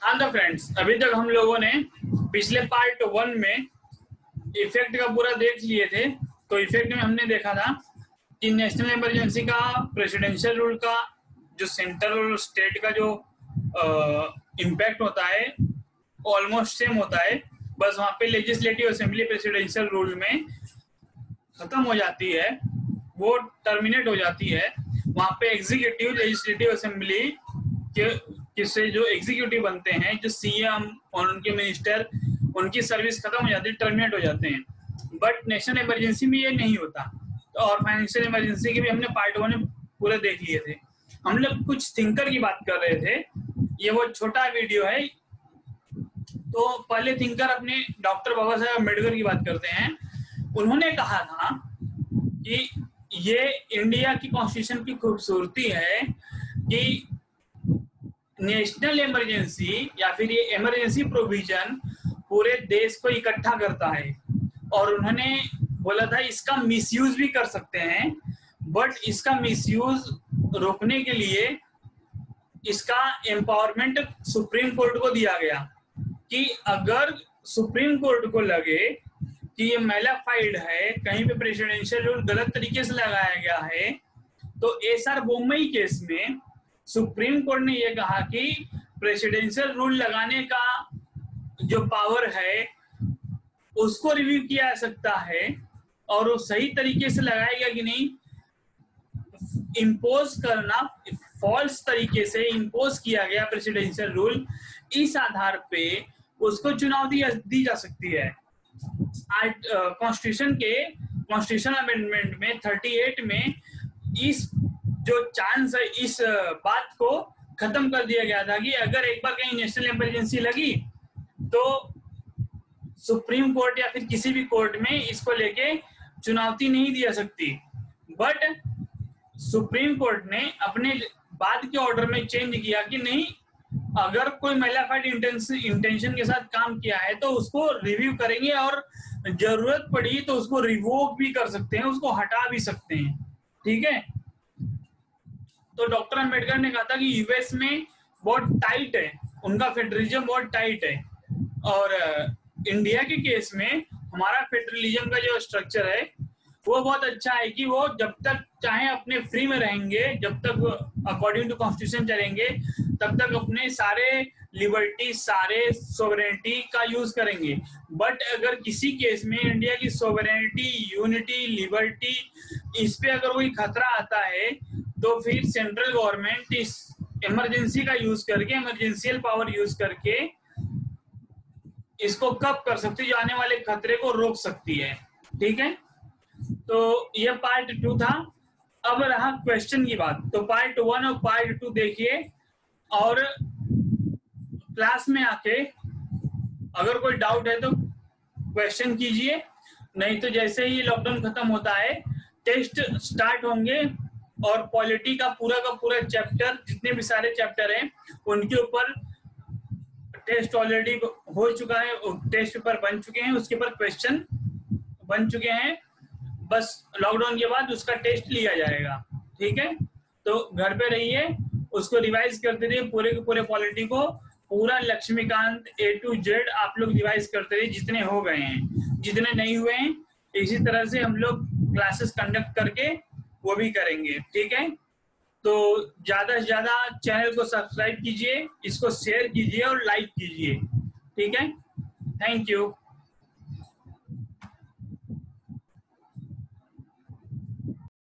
हाँ तो फ्रेंड्स, अभी तक हम लोगों ने पिछले पार्ट 1 में इफेक्ट का पूरा देख लिए थे। तो इफेक्ट में हमने देखा था कि नेशनल इमरजेंसी का, प्रेसिडेंशियल रूल का, जो सेंट्रल और स्टेट का जो इम्पैक्ट होता है ऑलमोस्ट सेम होता है। बस वहाँ पे लेजिस्लेटिव असेंबली प्रेसिडेंशियल रूल में खत्म हो जाती है, वो टर्मिनेट हो जाती है। वहाँ पे एग्जीक्यूटिव लेजिस्लेटिव असेंबली के किससे जो एग्जीक्यूटिव बनते हैं, जो सीएम और उनके मिनिस्टर, उनकी सर्विस खत्म हो जाती है, टर्मिनेट हो जाते हैं। बट नेशनल इमरजेंसी में ये नहीं होता। तो और फाइनेंशियल इमरजेंसी के भी हमने पार्ट 1 में पूरे देख लिए थे। हम लोग कुछ थिंकर की बात कर रहे थे, ये वो छोटा वीडियो है। तो पहले थिंकर अपने डॉक्टर बाबा साहेब अम्बेडकर की बात करते हैं। उन्होंने कहा था कि ये इंडिया की कॉन्स्टिट्यूशन की खूबसूरती है कि नेशनल इमरजेंसी या फिर ये इमरजेंसी प्रोविजन पूरे देश को इकट्ठा करता है। और उन्होंने बोला था इसका मिसयूज भी कर सकते हैं, बट इसका मिसयूज रोकने के लिए इसका एम्पावरमेंट सुप्रीम कोर्ट को दिया गया कि अगर सुप्रीम कोर्ट को लगे कि ये मैलाफाइड है, कहीं पे प्रेसिडेंशियल रूल गलत तरीके से लगाया गया है, तो एसआर बोम्मई केस में सुप्रीम कोर्ट ने ये कहा कि प्रेसिडेंशियल रूल लगाने का जो पावर है उसको रिव्यू किया जा सकता है और वो सही तरीके से लगाया गया कि नहीं। इम्पोज करना, फॉल्स तरीके से इम्पोज किया गया प्रेसिडेंशियल रूल, इस आधार पे उसको चुनौती दी जा सकती है। कॉन्स्टिट्यूशन अमेंडमेंट में 38 में इस जो चांस है, इस बात को खत्म कर दिया गया था कि अगर एक बार कहीं नेशनल इमरजेंसी लगी तो सुप्रीम कोर्ट या फिर किसी भी कोर्ट में इसको लेके चुनौती नहीं दी जा सकती। बट सुप्रीम कोर्ट ने अपने बाद के ऑर्डर में चेंज किया कि नहीं, अगर कोई मैलाफाइड इंटेंशन के साथ काम किया है तो उसको रिव्यू करेंगे और जरूरत पड़ी तो उसको रिवोक भी कर सकते हैं, उसको हटा भी सकते हैं। ठीक है। तो डॉक्टर अंबेडकर ने कहा था कि यूएस में बहुत टाइट है, उनका फेडरलिज्म बहुत टाइट है, और इंडिया के केस में हमारा फेडरलिज्म का जो स्ट्रक्चर है वो बहुत अच्छा है कि वो जब तक चाहे अपने फ्री में रहेंगे, जब तक अकॉर्डिंग टू कॉन्स्टिट्यूशन चलेंगे, तब तक अपने सारे लिबर्टी, सारे सोवरेनिटी का यूज करेंगे। बट अगर किसी केस में इंडिया की सोवरेनिटी, यूनिटी, लिबर्टी, इस पे अगर कोई खतरा आता है तो फिर सेंट्रल गवर्नमेंट इस इमरजेंसी का यूज करके, इमरजेंशियल पावर यूज करके इसको कब कर सकती है, जो आने वाले खतरे को रोक सकती है। ठीक है। तो ये पार्ट 2 था। अब रहा क्वेश्चन की बात, तो पार्ट 1 और पार्ट 2 देखिए और क्लास में आके अगर कोई डाउट है तो क्वेश्चन कीजिए, नहीं तो जैसे ही लॉकडाउन खत्म होता है टेस्ट स्टार्ट होंगे और पॉलिटी का पूरा चैप्टर, जितने भी सारे चैप्टर हैं उनके ऊपर टेस्ट ऑलरेडी हो चुका है, टेस्ट पेपर बन चुके हैं, उसके ऊपर क्वेश्चन बन चुके हैं। बस लॉकडाउन के बाद उसका टेस्ट लिया जाएगा। ठीक है। तो घर पे रहिए, उसको रिवाइज करते रहिए, पूरे के पूरे पॉलिटी को, पूरा लक्ष्मीकांत A to Z आप लोग रिवाइज करते रहिए, जितने हो गए हैं, जितने नहीं हुए हैं इसी तरह से हम लोग क्लासेस कंडक्ट करके वो भी करेंगे। ठीक है। तो ज्यादा से ज्यादा चैनल को सब्सक्राइब कीजिए, इसको शेयर कीजिए और लाइक कीजिए। ठीक है। Thank you.